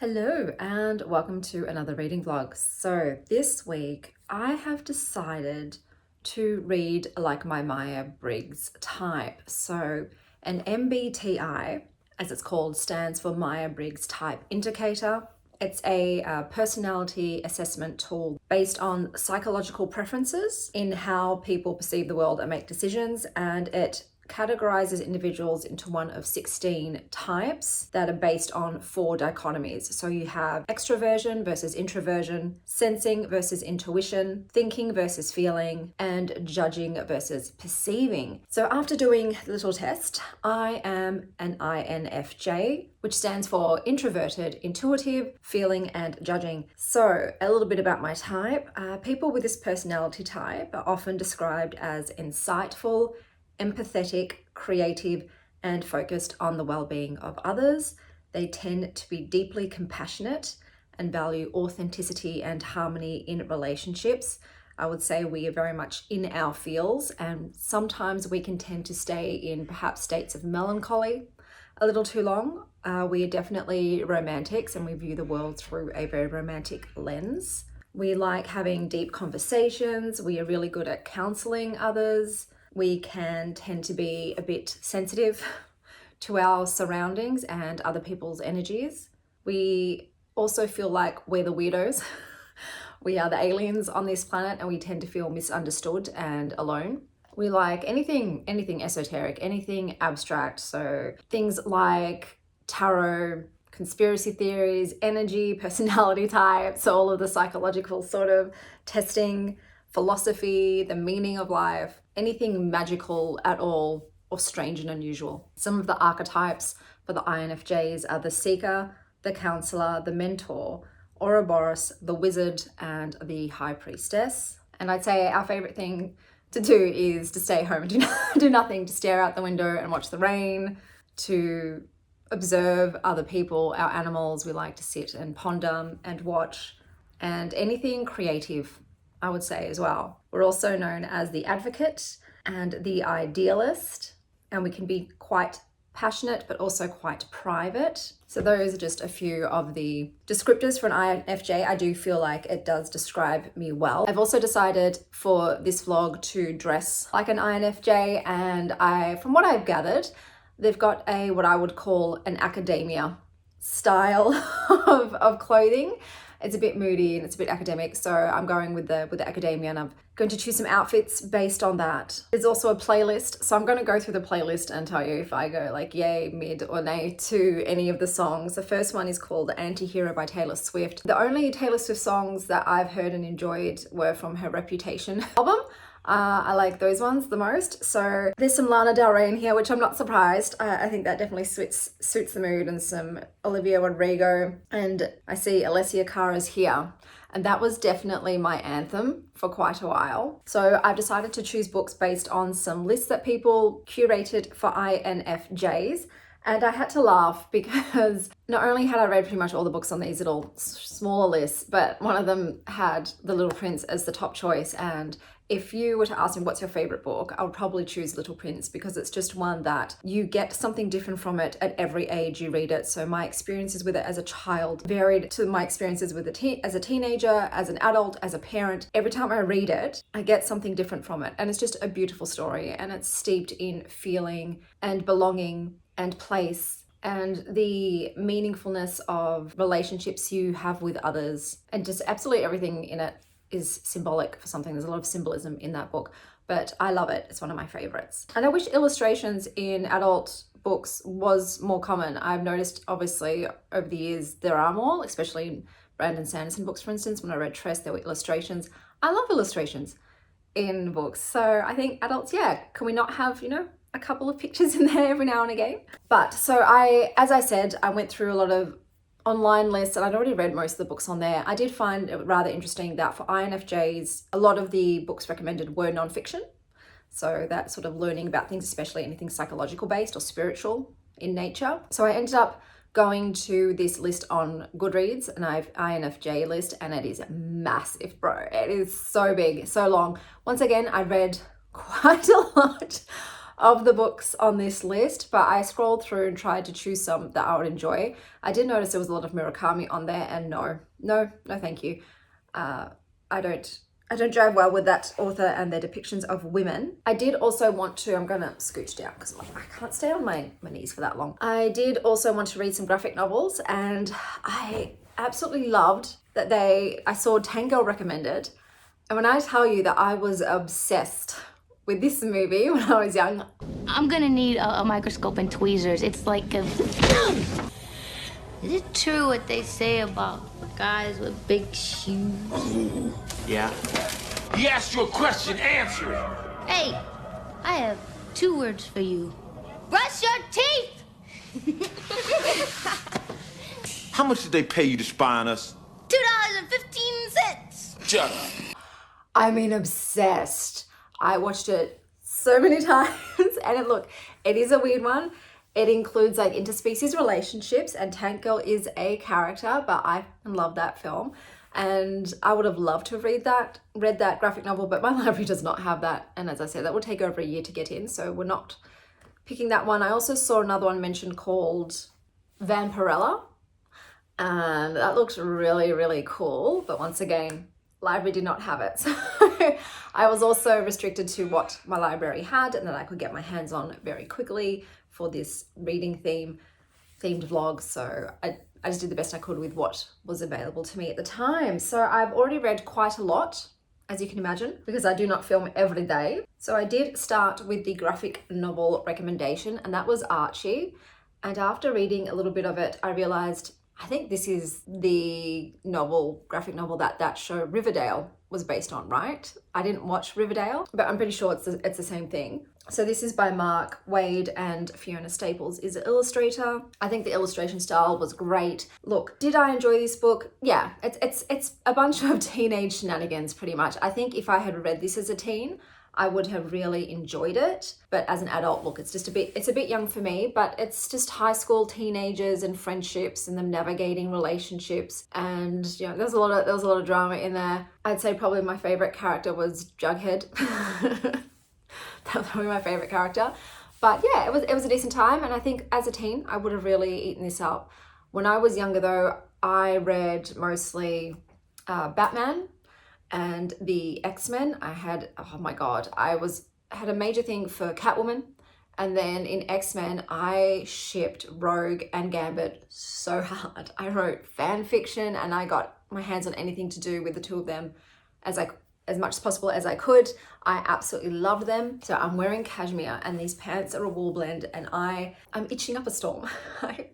Hello and welcome to another reading vlog. So this week I have decided to read like my Myers-Briggs type. So an MBTI, as it's called, stands for Myers-Briggs Type Indicator. It's a personality assessment tool based on psychological preferences in how people perceive the world and make decisions, and it categorizes individuals into one of 16 types that are based on 4 dichotomies. So you have extroversion versus introversion, sensing versus intuition, thinking versus feeling, and judging versus perceiving. So after doing the little test, I am an INFJ, which stands for introverted, intuitive, feeling, and judging. So a little bit about my type. People with this personality type are often described as insightful, empathetic, creative, and focused on the well-being of others. They tend to be deeply compassionate and value authenticity and harmony in relationships. I would say we are very much in our feels, and sometimes we can tend to stay in perhaps states of melancholy a little too long. We are definitely romantics and we view the world through a very romantic lens. We like having deep conversations. We are really good at counseling others. We can tend to be a bit sensitive to our surroundings and other people's energies. We also feel like we're the weirdos. We are the aliens on this planet and we tend to feel misunderstood and alone. We like anything esoteric, anything abstract. So things like tarot, conspiracy theories, energy, personality types, all of the psychological sort of testing, philosophy, the meaning of life, anything magical at all or strange and unusual. Some of the archetypes for the INFJs are the seeker, the counselor, the mentor, Ouroboros, the wizard, and the high priestess. And I'd say our favorite thing to do is to stay home and do nothing, to stare out the window and watch the rain, to observe other people, our animals. We like to sit and ponder and watch, and anything creative, I would say, as well. We're also known as the advocate and the idealist, and we can be quite passionate but also quite private. So those are just a few of the descriptors for an INFJ. I do feel like it does describe me well. I've also decided for this vlog to dress like an INFJ, and from what I've gathered, they've got what I would call an academia style of clothing. It's a bit moody and it's a bit academic, so I'm going with the academia, and I'm going to choose some outfits based on that. There's also a playlist, so I'm going to go through the playlist and tell you if I go like yay, mid, or nay to any of the songs. The first one is called Anti-Hero by Taylor Swift. The only Taylor Swift songs that I've heard and enjoyed were from her Reputation album. I like those ones the most. So there's some Lana Del Rey in here, which I'm not surprised. I think that definitely suits the mood, and some Olivia Rodrigo. And I see Alessia Cara's here. And that was definitely my anthem for quite a while. So I've decided to choose books based on some lists that people curated for INFJs. And I had to laugh because not only had I read pretty much all the books on these little smaller lists, but one of them had The Little Prince as the top choice. And if you were to ask me what's your favorite book, I would probably choose Little Prince, because it's just one that you get something different from it at every age you read it. So my experiences with it as a child varied to my experiences with as a teenager, as an adult, as a parent. Every time I read it, I get something different from it. And it's just a beautiful story, and it's steeped in feeling and belonging and place and the meaningfulness of relationships you have with others, and just absolutely everything in it is symbolic for something. There's a lot of symbolism in that book, but I love it. It's one of my favorites. And I wish illustrations in adult books was more common. I've noticed, obviously, over the years, there are more, especially in Brandon Sanderson books, for instance. When I read Tress, there were illustrations. I love illustrations in books. So I think adults, yeah, can we not have, a couple of pictures in there every now and again? But so as I said, I went through a lot of online lists, and I'd already read most of the books on there. I did find it rather interesting that for INFJs, a lot of the books recommended were nonfiction. So that sort of learning about things, especially anything psychological based or spiritual in nature. So I ended up going to this list on Goodreads, an INFJ list, and it is massive, bro. It is so big, so long. Once again, I read quite a lot of the books on this list, but I scrolled through and tried to choose some that I would enjoy. I did notice there was a lot of Murakami on there, and no, thank you. I don't drive well with that author and their depictions of women. I did also want to, I'm gonna scooch down because I can't stay on my knees for that long. I did also want to read some graphic novels, and I absolutely loved that I saw Tango recommended. And when I tell you that I was obsessed with this movie when I was young. I'm gonna need a microscope and tweezers. It's like a... Is it true what they say about guys with big shoes? Yeah. He asked you a question, answer it. Hey, I have 2 words for you. Brush your teeth! How much did they pay you to spy on us? $2.15. Shut up. I mean, obsessed. I watched it so many times, and it is a weird one. It includes like interspecies relationships, and Tank Girl is a character, but I love that film. And I would have loved to have read that graphic novel, but my library does not have that. And as I said, that will take over a year to get in, so we're not picking that one. I also saw another one mentioned called Vampirella, and that looks really, really cool. But once again, library did not have it. So I was also restricted to what my library had and that I could get my hands on very quickly for this reading themed vlog. So I just did the best I could with what was available to me at the time. So I've already read quite a lot, as you can imagine, because I do not film every day. So I did start with the graphic novel recommendation, and that was Archie. And after reading a little bit of it, I realized I think this is the graphic novel that show Riverdale was based on, right? I didn't watch Riverdale, but I'm pretty sure it's the same thing. So this is by Mark Wade, and Fiona Staples is the illustrator. I think the illustration style was great. Look, did I enjoy this book? Yeah, it's a bunch of teenage shenanigans pretty much. I think if I had read this as a teen, I would have really enjoyed it. But as an adult, look, it's a bit young for me, but it's just high school teenagers and friendships and them navigating relationships. And there was a lot of drama in there. I'd say probably my favorite character was Jughead. That was probably my favorite character. But yeah, it was a decent time, and I think as a teen, I would have really eaten this up. When I was younger though, I read mostly Batman and the X-Men. I had, oh my God, had a major thing for Catwoman. And then in X-Men, I shipped Rogue and Gambit so hard. I wrote fan fiction, and I got my hands on anything to do with the two of them as much as possible as I could. I absolutely loved them. So I'm wearing cashmere, and these pants are a wool blend, and I'm itching up a storm. I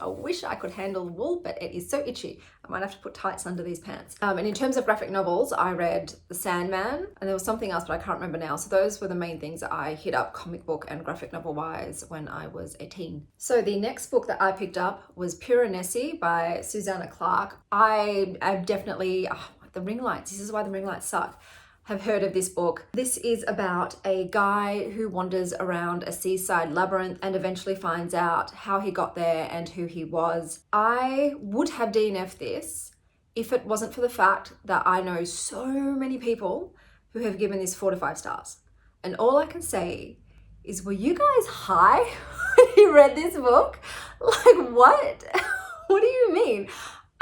wish I could handle wool, but it is so itchy. I might have to put tights under these pants. And in terms of graphic novels, I read The Sandman, and there was something else, but I can't remember now. So those were the main things that I hit up comic book and graphic novel wise when I was a teen. So the next book that I picked up was Piranesi by Susanna Clarke. I've definitely, the ring lights, this is why the ring lights suck, have heard of this book. This is about a guy who wanders around a seaside labyrinth and eventually finds out how he got there and who he was. I would have DNF'd this if it wasn't for the fact that I know so many people who have given this 4 to 5 stars. And all I can say is, were you guys high when you read this book? Like, what? What do you mean?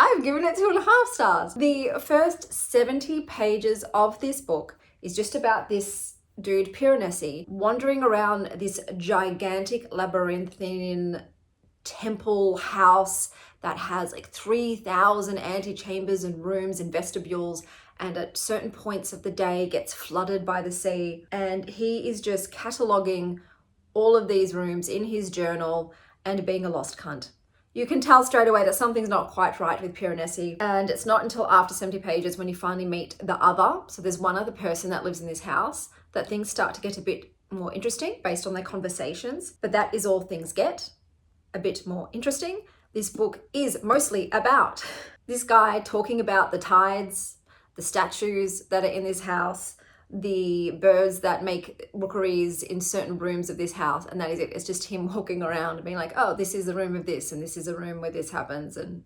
I've given it 2.5 stars. The first 70 pages of this book is just about this dude, Piranesi, wandering around this gigantic labyrinthine temple house that has like 3,000 antechambers and rooms and vestibules, and at certain points of the day gets flooded by the sea. And he is just cataloging all of these rooms in his journal and being a lost cunt. You can tell straight away that something's not quite right with Piranesi, and it's not until after 70 pages when you finally meet the other. So there's one other person that lives in this house that things start to get a bit more interesting based on their conversations. But that is all things get a bit more interesting. This book is mostly about this guy talking about the tides, the statues that are in this house, the birds that make rookeries in certain rooms of this house, and that is it. It's just him walking around and being like, oh, this is the room of this, and this is a room where this happens, and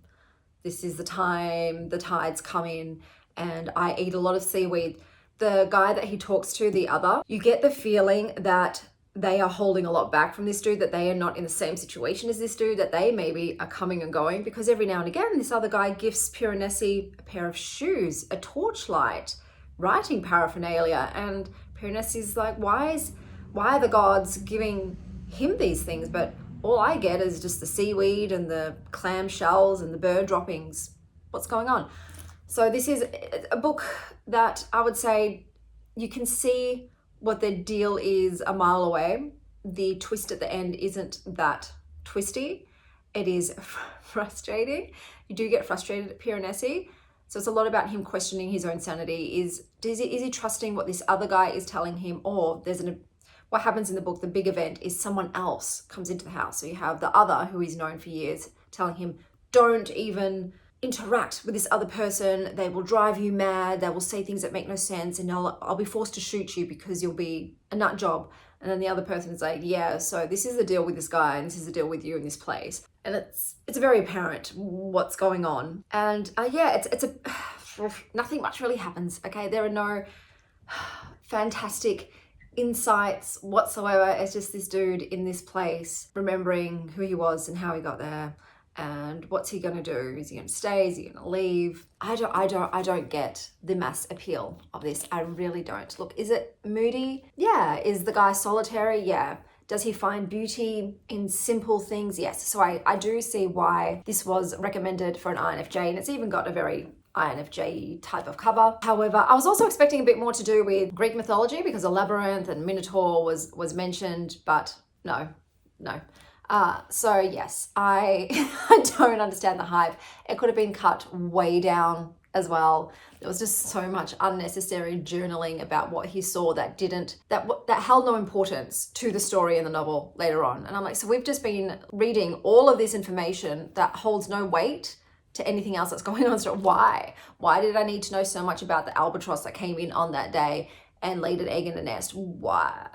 this is the time the tides come in, and I eat a lot of seaweed. The guy that he talks to, the other, you get the feeling that they are holding a lot back from this dude, that they are not in the same situation as this dude, that they maybe are coming and going, because every now and again this other guy gifts Piranesi a pair of shoes, a torchlight, writing paraphernalia, and Piranesi's like, why are the gods giving him these things, but all I get is just the seaweed and the clam shells and the bird droppings. What's going on? So this is a book that I would say you can see what the deal is a mile away. The twist at the end isn't that twisty. It is frustrating. You do get frustrated at Piranesi. So it's a lot about him questioning his own sanity. Is he trusting what this other guy is telling him, or what happens in the book, the big event is someone else comes into the house. So you have the other, who he's known for years, telling him, don't even interact with this other person. They will drive you mad. They will say things that make no sense, and I'll be forced to shoot you because you'll be a nut job. And then the other person's like, yeah, so this is the deal with this guy, and this is the deal with you in this place. And it's very apparent what's going on. And it's nothing much really happens. Okay, there are no fantastic insights whatsoever. It's just this dude in this place remembering who he was and how he got there, and what's he gonna do? Is he gonna stay? Is he gonna leave? I don't get the mass appeal of this. I really don't. Look, is it moody? Yeah. Is the guy solitary? Yeah. Does he find beauty in simple things? Yes. So I do see why this was recommended for an INFJ, and it's even got a very INFJ type of cover. However, I was also expecting a bit more to do with Greek mythology, because a labyrinth and Minotaur was mentioned, but no. So yes, I don't understand the hype. It could have been cut way down as well. There was just so much unnecessary journaling about what he saw that held no importance to the story in the novel later on. And I'm like, so we've just been reading all of this information that holds no weight to anything else that's going on. So why did I need to know so much about the albatross that came in on that day and laid an egg in the nest? Why?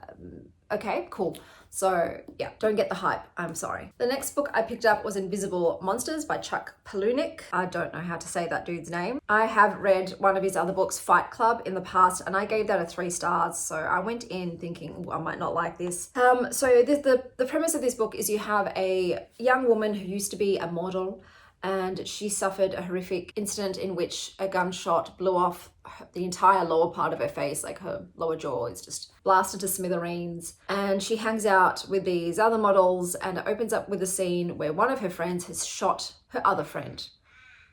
Okay, cool. So yeah, don't get the hype. I'm sorry. The next book I picked up was Invisible Monsters by Chuck Palahniuk. I don't know how to say that dude's name. I have read one of his other books, Fight Club, in the past, and I gave that a 3 stars. So I went in thinking, I might not like this. So the premise of this book is you have a young woman who used to be a model, and she suffered a horrific incident in which a gunshot blew off the entire lower part of her face, like her lower jaw is just blasted to smithereens. And she hangs out with these other models, and it opens up with a scene where one of her friends has shot her other friend.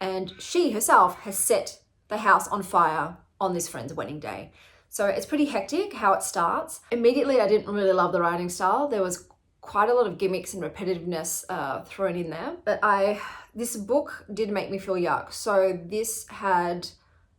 And she herself has set the house on fire on this friend's wedding day. So it's pretty hectic how it starts. Immediately, I didn't really love the writing style. There was quite a lot of gimmicks and repetitiveness thrown in there. But this book did make me feel yuck. So this had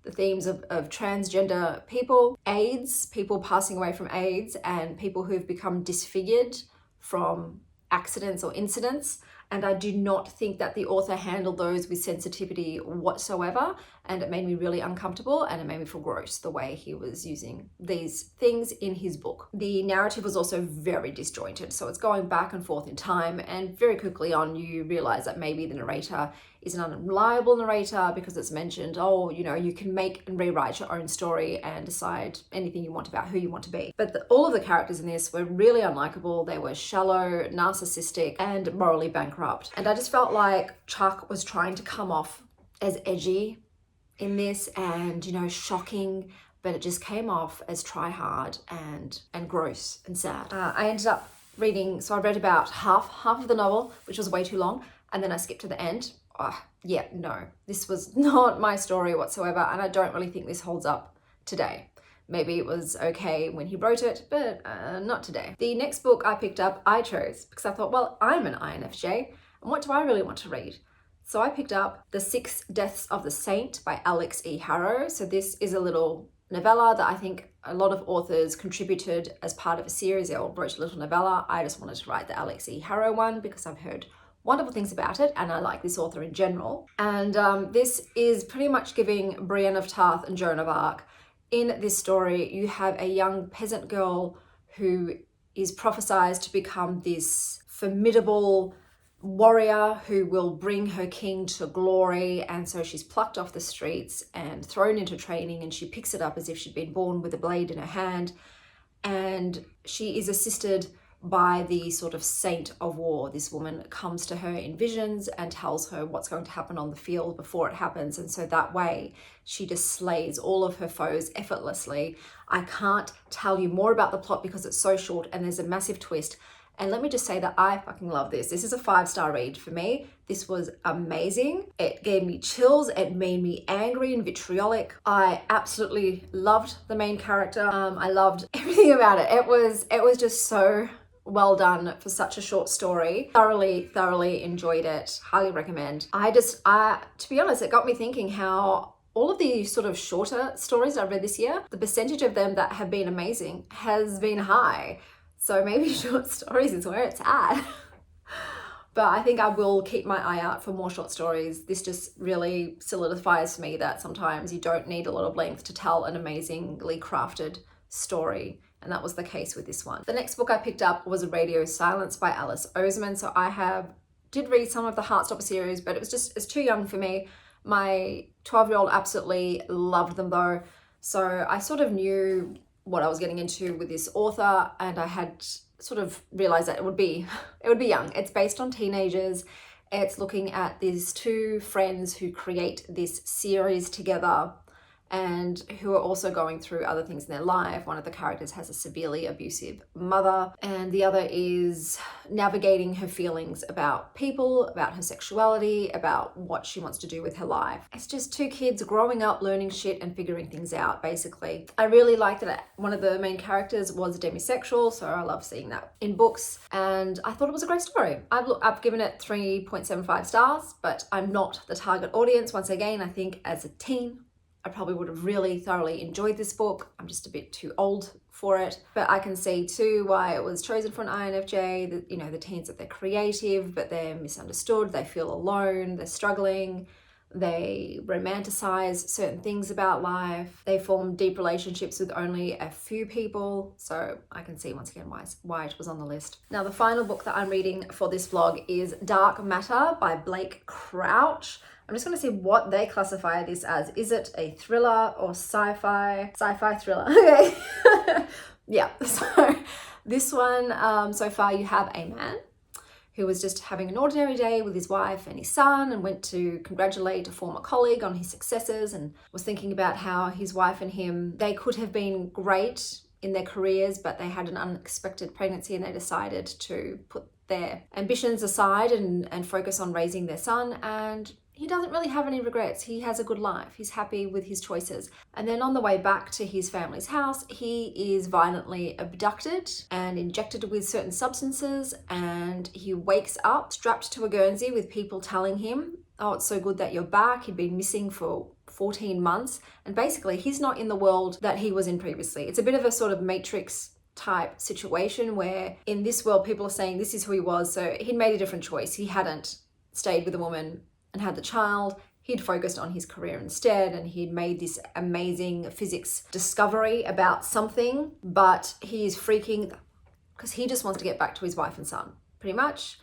the themes of transgender people, AIDS, people passing away from AIDS, and people who've become disfigured from accidents or incidents. And I do not think that the author handled those with sensitivity whatsoever. And it made me really uncomfortable, and it made me feel gross the way he was using these things in his book. The narrative was also very disjointed. So it's going back and forth in time, and very quickly on you realize that maybe the narrator is an unreliable narrator, because it's mentioned, you can make and rewrite your own story and decide anything you want about who you want to be. But all of the characters in this were really unlikable. They were shallow, narcissistic, and morally bankrupt. And I just felt like Chuck was trying to come off as edgy in this and, shocking, but it just came off as try hard and gross and sad. I ended up reading, so I read about half of the novel, which was way too long, and then I skipped to the end. This was not my story whatsoever, and I don't really think this holds up today. Maybe it was okay when he wrote it, but not today. The next book I picked up, I chose because I thought, well, I'm an INFJ, and what do I really want to read? So I picked up The 6 Deaths of the Saint by Alex E. Harrow. So this is a little novella that I think a lot of authors contributed as part of a series. They all wrote a little novella. I just wanted to write the Alex E. Harrow one because I've heard wonderful things about it, and I like this author in general. And this is pretty much giving Brienne of Tarth and Joan of Arc. In this story, you have a young peasant girl who is prophesied to become this formidable warrior who will bring her king to glory, and so she's plucked off the streets and thrown into training, and she picks it up as if she'd been born with a blade in her hand. and she is assisted by the sort of saint of war. This woman comes to her in visions and tells her what's going to happen on the field before it happens, and so that way she just slays all of her foes effortlessly. I can't tell you more about the plot because it's so short and there's a massive twist. And let me just say that I fucking love this. This is a 5-star read for me. This was amazing. It gave me chills. It made me angry and vitriolic. I absolutely loved the main character. I loved everything about it. It was just so well done for such a short story. Thoroughly enjoyed it. Highly recommend. To be honest, it got me thinking how all of the sort of shorter stories I've read this year, the percentage of them that have been amazing has been high. So maybe short stories is where it's at. But I think I will keep my eye out for more short stories. This just really solidifies for me that sometimes you don't need a lot of length to tell an amazingly crafted story. And that was the case with this one. The next book I picked up was Radio Silence by Alice Oseman. So did read some of the Heartstopper series, but it's too young for me. My 12-year-old absolutely loved them though. So I sort of knew what I was getting into with this author, and I had sort of realized that it would be young. It's based on teenagers. It's looking at these two friends who create this series together and who are also going through other things in their life. One of the characters has a severely abusive mother, and the other is navigating her feelings about people, about her sexuality, about what she wants to do with her life. It's just two kids growing up, learning shit and figuring things out, basically. I really liked that one of the main characters was demisexual, so I love seeing that in books, and I thought it was a great story. I've given it 3.75 stars, but I'm not the target audience. Once again, I think as a teen, I probably would have really thoroughly enjoyed this book. I'm just a bit too old for it, but I can see too why it was chosen for an INFJ. That, you know, the teens, that they're creative, but they're misunderstood. They feel alone. They're struggling. They romanticize certain things about life. They form deep relationships with only a few people. So I can see once again why it was on the list. Now, the final book that I'm reading for this vlog is Dark Matter by Blake Crouch. I'm just going to see what they classify this as. Is it a thriller or sci-fi? Sci-fi thriller. Okay. Yeah. So this one, so far you have a man who was just having an ordinary day with his wife and his son, and went to congratulate a former colleague on his successes, and was thinking about how his wife and him, they could have been great in their careers, but they had an unexpected pregnancy and they decided to put their ambitions aside and focus on raising their son. And he doesn't really have any regrets. He has a good life. He's happy with his choices. And then on the way back to his family's house, he is violently abducted and injected with certain substances. And he wakes up strapped to a Guernsey with people telling him, oh, it's so good that you're back. He'd been missing for 14 months. And basically, he's not in the world that he was in previously. It's a bit of a sort of Matrix type situation where in this world, people are saying this is who he was. So he'd made a different choice. He hadn't stayed with a woman and had the child. He'd focused on his career instead, and he'd made this amazing physics discovery about something, but he's freaking because he just wants to get back to his wife and son, pretty much.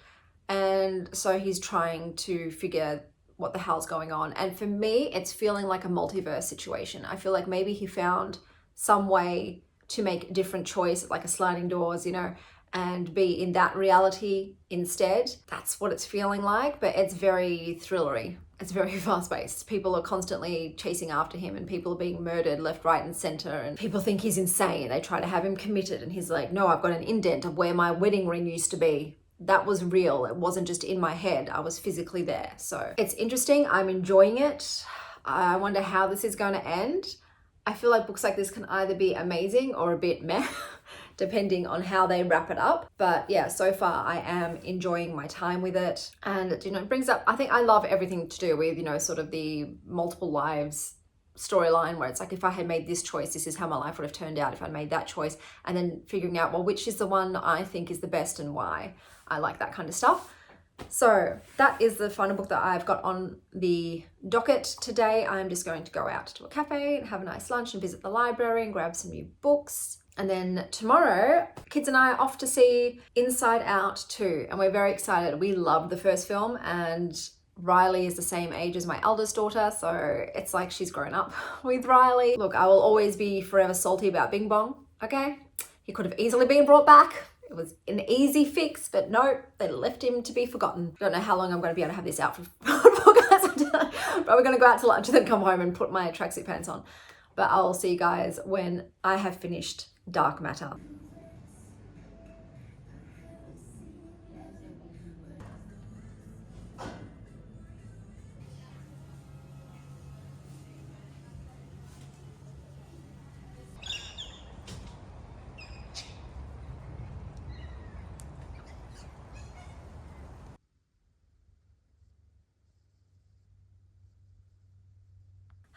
And so he's trying to figure what the hell's going on. And for me, it's feeling like a multiverse situation. I feel like maybe he found some way to make a different choice, like a sliding doors, you know, and be in that reality instead. That's what it's feeling like, but it's very thrillery. It's very fast-paced. People are constantly chasing after him, and people are being murdered left, right, and center, and people think he's insane. They try to have him committed, and he's like, no, I've got an indent of where my wedding ring used to be. That was real. It wasn't just in my head. I was physically there. So it's interesting. I'm enjoying it. I wonder how this is going to end. I feel like books like this can either be amazing or a bit meh, depending on how they wrap it up. But yeah, so far I am enjoying my time with it. And, you know, it brings up, I think I love everything to do with, you know, sort of the multiple lives storyline, where it's like, if I had made this choice, this is how my life would have turned out if I'd made that choice. And then figuring out, well, which is the one I think is the best and why. I like that kind of stuff. So that is the final book that I've got on the docket today. I'm just going to go out to a cafe and have a nice lunch and visit the library and grab some new books. And then tomorrow, kids and I are off to see Inside Out 2, and we're very excited. We loved the first film, and Riley is the same age as my eldest daughter, so it's like she's grown up with Riley. Look, I will always be forever salty about Bing Bong, okay? He could have easily been brought back. It was an easy fix, but no, they left him to be forgotten. Don't know how long I'm going to be able to have this out for guys. Probably going to go out to lunch and then come home and put my tracksuit pants on. But I'll see you guys when I have finished Dark Matter.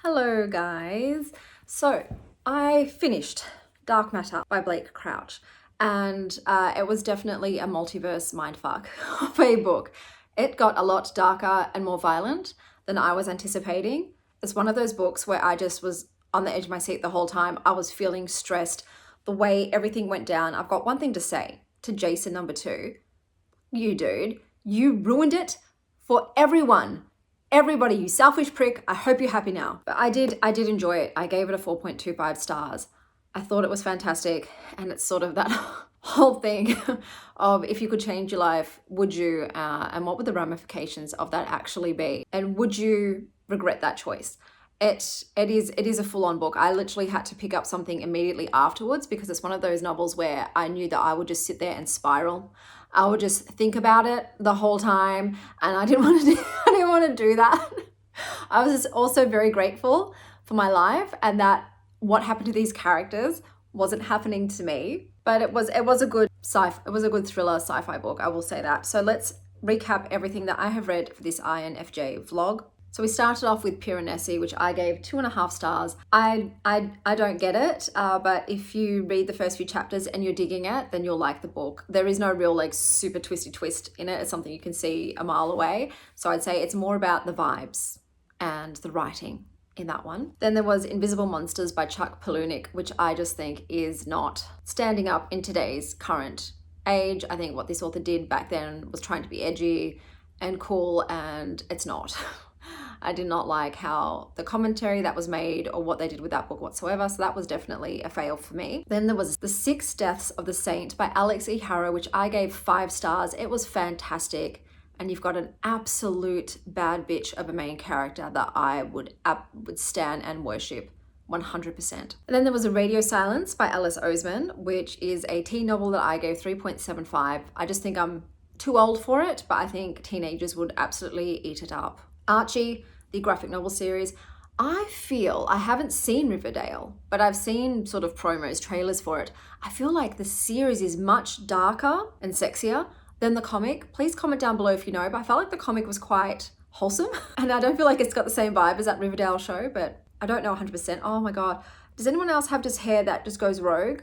Hello guys. So I finished Dark Matter by Blake Crouch, and it was definitely a multiverse mindfuck of a book. It got a lot darker and more violent than I was anticipating. It's one of those books where I just was on the edge of my seat the whole time. I was feeling stressed the way everything went down. I've got one thing to say to Jason number 2. You dude, you ruined it for everyone. Everybody, you selfish prick. I hope you're happy now. But I did enjoy it. I gave it a 4.25 stars. I thought it was fantastic. And it's sort of that whole thing of if you could change your life, would you? And what would the ramifications of that actually be? And would you regret that choice? It is a full-on book. I literally had to pick up something immediately afterwards because it's one of those novels where I knew that I would just sit there and spiral. I would just think about it the whole time, and I didn't want to do that. I was also very grateful for my life and that what happened to these characters wasn't happening to me. But it was a good thriller sci-fi book, I will say that. So let's recap everything that I have read for this INFJ vlog. So we started off with Piranesi, which I gave 2.5 stars. I don't get it, but if you read the first few chapters and you're digging it, then you'll like the book. There is no real like super twisty twist in it. It's something you can see a mile away. So I'd say it's more about the vibes and the writing in that one. Then there was Invisible Monsters by Chuck Palahniuk, which I just think is not standing up in today's current age. I think what this author did back then was trying to be edgy and cool, and it's not. I did not like how the commentary that was made or what they did with that book whatsoever. So that was definitely a fail for me. Then there was The 6 Deaths of the Saint by Alex E. Harrow, which I gave 5 stars. It was fantastic. And you've got an absolute bad bitch of a main character that I would stand and worship 100%. And then there was A Radio Silence by Alice Oseman, which is a teen novel that I gave 3.75. I just think I'm too old for it, but I think teenagers would absolutely eat it up. Archie, the graphic novel series. I haven't seen Riverdale, but I've seen sort of promos, trailers for it. I feel like the series is much darker and sexier than the comic. Please comment down below if you know, but I felt like the comic was quite wholesome and I don't feel like it's got the same vibe as that Riverdale show, but I don't know 100%. Oh my God. Does anyone else have just hair that just goes rogue?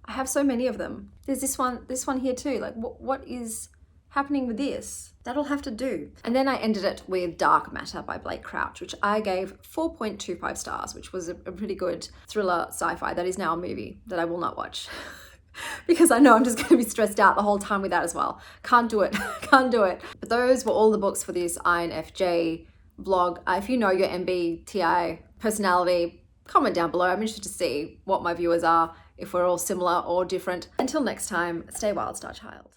I have so many of them. There's this one here too. Like what is happening with this? That'll have to do. And then I ended it with Dark Matter by Blake Crouch, which I gave 4.25 stars, which was a pretty good thriller sci-fi that is now a movie that I will not watch because I know I'm just going to be stressed out the whole time with that as well. Can't do it. Can't do it. But those were all the books for this INFJ vlog. If you know your MBTI personality, comment down below. I'm interested to see what my viewers are, if we're all similar or different. Until next time, stay wild, Star Child.